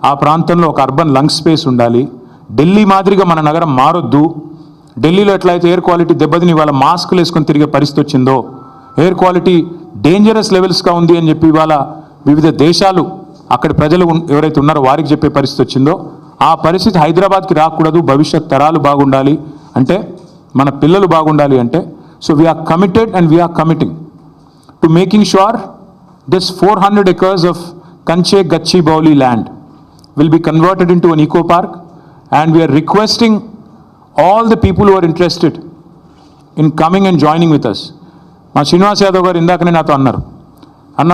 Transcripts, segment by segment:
ఆ ప్రాంతంలో ఒక అర్బన్ లంగ్ స్పేస్ ఉండాలి. ఢిల్లీ మాదిరిగా మన నగరం మారొద్దు. ఢిల్లీలో ఎట్లయితే ఎయిర్ క్వాలిటీ దెబ్బతిని ఇవాళ మాస్కులు వేసుకొని తిరిగే పరిస్థితి వచ్చిందో, ఎయిర్ క్వాలిటీ డేంజరస్ లెవెల్స్గా ఉంది అని చెప్పి ఇవాళ వివిధ దేశాలు అక్కడి ప్రజలు ఎవరైతే ఉన్నారో వారికి చెప్పే పరిస్థితి వచ్చిందో, ఆ పరిస్థితి హైదరాబాద్కి రాకూడదు. భవిష్యత్ తరాలు బాగుండాలి అంటే, మన పిల్లలు బాగుండాలి అంటే, so we are committed and we are committing to making sure this 400 acres of Kanche Gachi Bauli land will be converted into an eco park, and we are requesting all the people who are interested in coming and joining with us. మా శ్రీనివాస్ యాదవ్ గారు ఇందాకనే నాతో అన్నారు, అన్న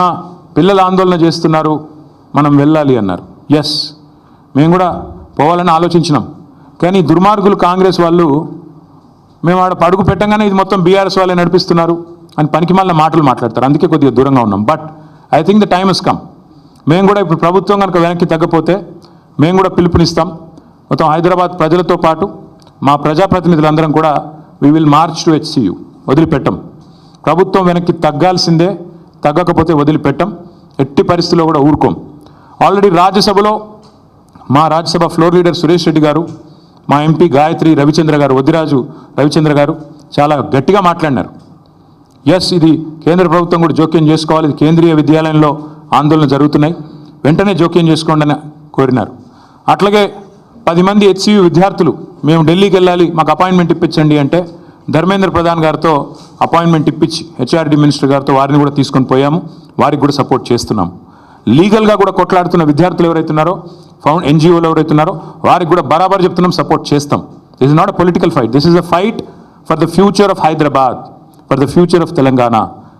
పిల్లలు ఆందోళన చేస్తున్నారు, మనం వెళ్ళాలి అన్నారు. ఎస్, మేము కూడా పోవాలని ఆలోచించినాం. కానీ దుర్మార్గులు కాంగ్రెస్ వాళ్ళు మేము ఆడ పడుగు పెట్టంగానే ఇది మొత్తం బీఆర్ఎస్ వాళ్ళే నడిపిస్తున్నారు అని పనికిమాలిన మాటలు మాట్లాడతారు. అందుకే కొద్దిగా దూరంగా ఉన్నాం. But I think the time has come. మేము కూడా ఇప్పుడు ప్రభుత్వం కనుక వెనక్కి తగ్గపోతే మేము కూడా పిలుపునిస్తాం. మొత్తం హైదరాబాద్ ప్రజలతో పాటు మా ప్రజాప్రతినిధులందరం కూడా we will March to HCU. వదిలిపెట్టం. ప్రభుత్వం వెనక్కి తగ్గాల్సిందే, తగ్గకపోతే వదిలిపెట్టం. ఎట్టి పరిస్థితుల్లో కూడా ఊరుకోం. ఆల్రెడీ రాజ్యసభలో మా రాజ్యసభ ఫ్లోర్ లీడర్ సురేష్ రెడ్డి గారు, మా ఎంపీ గాయత్రి రవిచంద్ర గారు, వద్దిరాజు రవిచంద్ర గారు చాలా గట్టిగా మాట్లాడినారు. ఎస్, ఇది కేంద్ర ప్రభుత్వం కూడా జోక్యం చేసుకోవాలి, ఇది కేంద్రీయ విద్యాలయంలో ఆందోళన జరుగుతున్నాయి, వెంటనే జోక్యం చేసుకోండి అని కోరినారు. అట్లాగే 10 మంది HCU విద్యార్థులు మేము ఢిల్లీకి వెళ్ళాలి, మాకు అపాయింట్మెంట్ ఇప్పించండి అంటే ధర్మేంద్ర ప్రధాన్ గారితో అపాయింట్మెంట్ ఇప్పించి HRD మినిస్టర్ గారితో వారిని కూడా తీసుకొని పోయాము. వారికి కూడా సపోర్ట్ చేస్తున్నాము. లీగల్గా కూడా కొట్లాడుతున్న విద్యార్థులు ఎవరైతున్నారో, NGOలు ఎవరైతున్నారో వారికి కూడా బరాబర్ చెప్తున్నాం, సపోర్ట్ చేస్తాం. This is not a political fight, this is a fight for the future of Hyderabad, for the future of Telangana.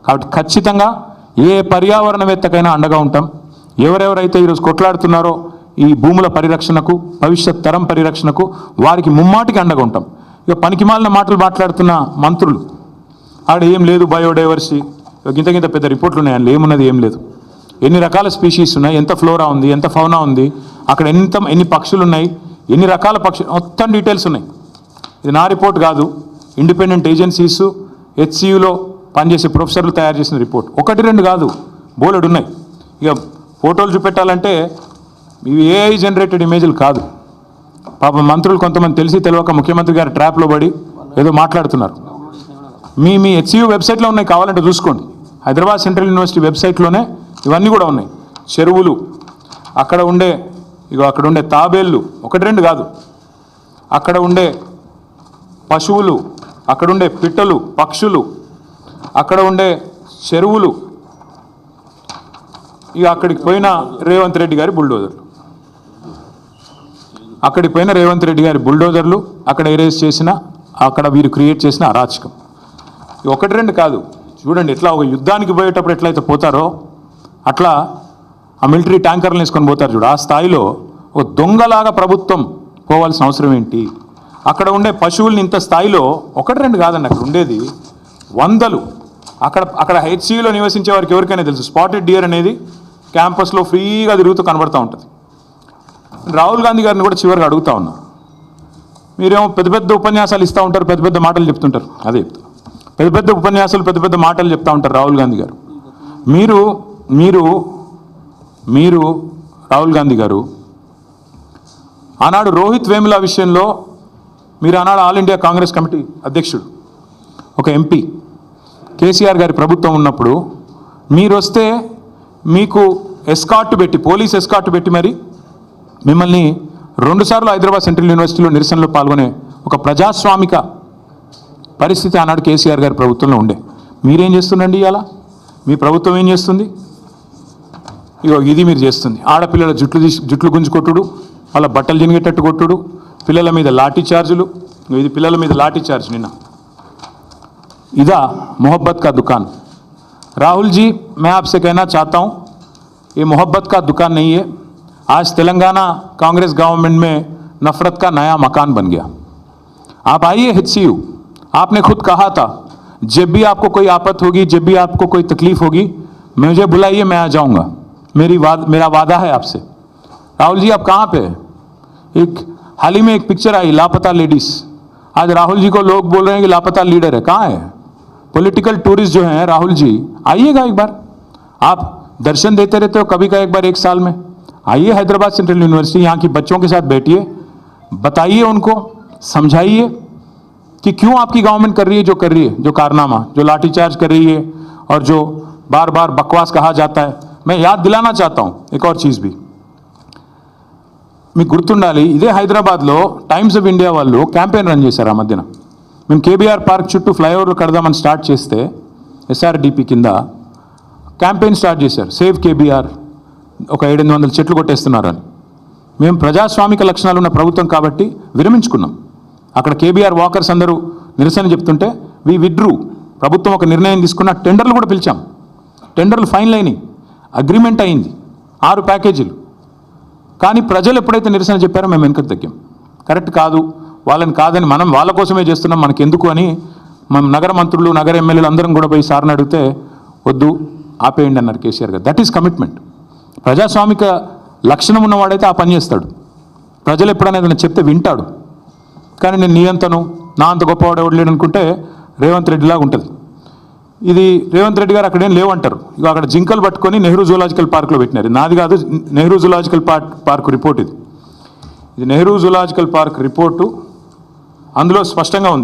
కాబట్టి ఖచ్చితంగా ఏ పర్యావరణవేత్తకైనా అండగా ఉంటాం. ఎవరెవరైతే ఈరోజు కొట్లాడుతున్నారో ఈ భూముల పరిరక్షణకు, భవిష్యత్ తరం పరిరక్షణకు, వారికి ముమ్మాటికి అండగా ఉంటాం. ఇక పనికిమాలిన మాటలు మాట్లాడుతున్న మంత్రులు, ఆడ ఏం లేదు బయోడైవర్సిటీ, గింత పెద్ద రిపోర్ట్లు ఉన్నాయి, అందులో ఏమున్నది ఏం లేదు. ఎన్ని రకాల స్పీషీస్ ఉన్నాయి, ఎంత ఫ్లోరా ఉంది, ఎంత ఫౌనా ఉంది, అక్కడ ఎన్ని పక్షులు ఉన్నాయి, ఎన్ని రకాల పక్షులు, మొత్తం డీటెయిల్స్ ఉన్నాయి. ఇది నా రిపోర్ట్ కాదు, ఇండిపెండెంట్ ఏజెన్సీస్ HCUలో పనిచేసే ప్రొఫెసర్లు తయారు చేసిన రిపోర్ట్. 1-2 కాదు, బోలెడు ఉన్నాయి. ఇక ఫోటోలు చూపెట్టాలంటే ఇవి AI జనరేటెడ్ ఇమేజ్లు కాదు. పాపం మంత్రులు కొంతమంది తెలిసి తెలియక ముఖ్యమంత్రి గారి ట్రాప్లో పడి ఏదో మాట్లాడుతున్నారు. మీ HCU వెబ్సైట్లో ఉన్నాయి, కావాలంటే చూసుకోండి. హైదరాబాద్ సెంట్రల్ యూనివర్సిటీ వెబ్సైట్లోనే ఇవన్నీ కూడా ఉన్నాయి. చెరువులు, అక్కడ ఉండే తాబేళ్ళు, 1-2 కాదు, అక్కడ ఉండే పశువులు, అక్కడ ఉండే పిట్టలు, పక్షులు, అక్కడ ఉండే చెరువులు, ఇక అక్కడికి పోయిన రేవంత్ రెడ్డి గారి బుల్డోజర్లు, అక్కడికి పోయిన రేవంత్ రెడ్డి గారి బుల్డోజర్లు, అక్కడ ఎరేజ్ చేసిన, అక్కడ వీరు క్రియేట్ చేసిన అరాచకం. 1-2 కాదు, చూడండి ఎట్లా ఒక యుద్ధానికి పోయేటప్పుడు ఎట్లయితే పోతారో అట్లా ఆ మిలిటరీ ట్యాంకర్లు వేసుకొని పోతారు చూడు, ఆ స్థాయిలో ఒక దొంగలాగా ప్రభుత్వం పోవాల్సిన అవసరం ఏంటి? అక్కడ ఉండే పశువుల్ని ఇంత స్థాయిలో 1-2 కాదండి, అక్కడ ఉండేది వందలు. అక్కడ HCUలో నివసించే వారికి ఎవరికైనా తెలుసు, స్పాటెడ్ డియర్ అనేది క్యాంపస్లో ఫ్రీగా తిరుగుతూ కనబడుతూ ఉంటుంది. రాహుల్ గాంధీ గారిని కూడా చివరిగా అడుగుతా ఉన్నా, మీరేమో పెద్ద ఉపన్యాసాలు ఇస్తూ ఉంటారు, పెద్ద మాటలు చెప్తుంటారు, అదే పెద్ద ఉపన్యాసాలు పెద్ద మాటలు చెప్తూ ఉంటారు రాహుల్ గాంధీ గారు. మీరు రాహుల్ గాంధీ గారు ఆనాడు రోహిత్ వేముల విషయంలో మీరు ఆనాడు ఆల్ ఇండియా కాంగ్రెస్ కమిటీ అధ్యక్షుడు, ఒక ఎంపీ, కేసీఆర్ గారి ప్రభుత్వం ఉన్నప్పుడు మీరు వస్తే మీకు ఎస్కార్ట్ పెట్టి, పోలీస్ ఎస్కార్ట్ పెట్టి మరి మిమ్మల్ని 2 సార్లు హైదరాబాద్ సెంట్రల్ యూనివర్సిటీలో నిరసనలో పాల్గొనే ఒక ప్రజాస్వామిక పరిస్థితి ఆనాడు కేసీఆర్ గారి ప్రభుత్వంలో ఉండే. మీరేం చేస్తుండండి ఇవాళ? మీ ప్రభుత్వం ఏం చేస్తుంది? ఇగో ఇది మీరు చేస్తుంది. ఆడపిల్లల జుట్లు గుంజుకొట్టుడు, వాళ్ళ బట్టలు జినిగేటట్టు కొట్టుడు, పిల్లల మీద లాఠీ చార్జులు. ఇది పిల్లల మీద లాఠీ చార్జ్ నిన్న. इदा मोहब्बत का दुकान। राहुल जी, मैं आपसे कहना चाहता हूँ, ये मोहब्बत का दुकान नहीं है। आज तेलंगाना कांग्रेस गवर्नमेंट में नफरत का नया मकान बन गया। आप आइए HCU, आपने खुद कहा था जब भी आपको कोई आफत होगी, जब भी आपको कोई तकलीफ होगी, मुझे बुलाइए, मैं आ जाऊँगा। मेरा वादा है आपसे। राहुल जी, आप कहाँ पे हैं? एक हाल ही में एक पिक्चर आई, लापता लेडीज़। आज राहुल जी को लोग बोल रहे हैं कि लापता लीडर है। कहाँ है? पॉलिटिकल टूरिस्ट जो हैं राहुल जी, आइएगा एक बार। आप दर्शन देते रहते हो कभी का एक बार 1 साल में, आइए हैदराबाद सेंट्रल यूनिवर्सिटी, यहाँ की बच्चों के साथ बैठिए, बताइए उनको, समझाइए कि क्यों आपकी गवर्नमेंट कर रही है जो कर रही है, जो कारनामा, जो लाठीचार्ज कर रही है और जो बार बार बकवास कहा जाता है। मैं याद दिलाना चाहता हूं एक और चीज भी, మీకు గుర్తుండాలి, ఇదే హైదరాబాద్లో టైమ్స్ ఆఫ్ ఇండియా వాళ్ళు క్యాంపెయిన్ రన్ చేశారు ఆ మధ్యన. మేము కేబీఆర్ పార్క్ చుట్టూ ఫ్లైఓవర్లు కడదామని స్టార్ట్ చేస్తే ఎస్ఆర్డిపి కింద క్యాంపెయిన్ స్టార్ట్ చేశారు, సేవ్ కేబీఆర్, ఒక 700 చెట్లు కొట్టేస్తున్నారని. మేము ప్రజాస్వామిక లక్షణాలు ఉన్న ప్రభుత్వం కాబట్టి విరమించుకున్నాం. అక్కడ కేబీఆర్ వాకర్స్ అందరూ నిరసన చెప్తుంటే వి విడ్రూ. ప్రభుత్వం ఒక నిర్ణయం తీసుకున్న, టెండర్లు కూడా పిలిచాం, టెండర్లు ఫైనల్ అయినాయి, అగ్రిమెంట్ అయింది, 6 ప్యాకేజీలు. కానీ ప్రజలు ఎప్పుడైతే నిరసన చెప్పారో మేము వెనుకకు తగ్గాం. కరెక్ట్ కాదు, వాళ్ళని కాదని, మనం వాళ్ళ కోసమే చేస్తున్నాం, మనకి ఎందుకు అని మన నగర మంత్రులు, నగర ఎమ్మెల్యేలు అందరం కూడా పోయి సార్ని అడిగితే వద్దు ఆపేయండి అన్నారు కేసీఆర్ గారు. That is commitment. ప్రజాస్వామిక లక్షణం ఉన్నవాడైతే ఆ పని చేస్తాడు. ప్రజలు ఎప్పుడైనా ఏదైనా చెప్తే వింటాడు. కానీ నేను నీ అంతను, నా అంత గొప్పవాడు ఎవడు లేడు అనుకుంటే రేవంత్ రెడ్డిలాగా ఉంటుంది. ఇది రేవంత్ రెడ్డి గారు అక్కడేం లేవంటారు. ఇక అక్కడ జింకలు పట్టుకొని నెహ్రూ జూలాజికల్ పార్క్లో పెట్టినారు. నాది కాదు, నెహ్రూ జూలాజికల్ పార్క్ రిపోర్ట్ ఇది నెహ్రూ జూలాజికల్ పార్క్ రిపోర్టు. అందులో స్పష్టంగా ఉంది.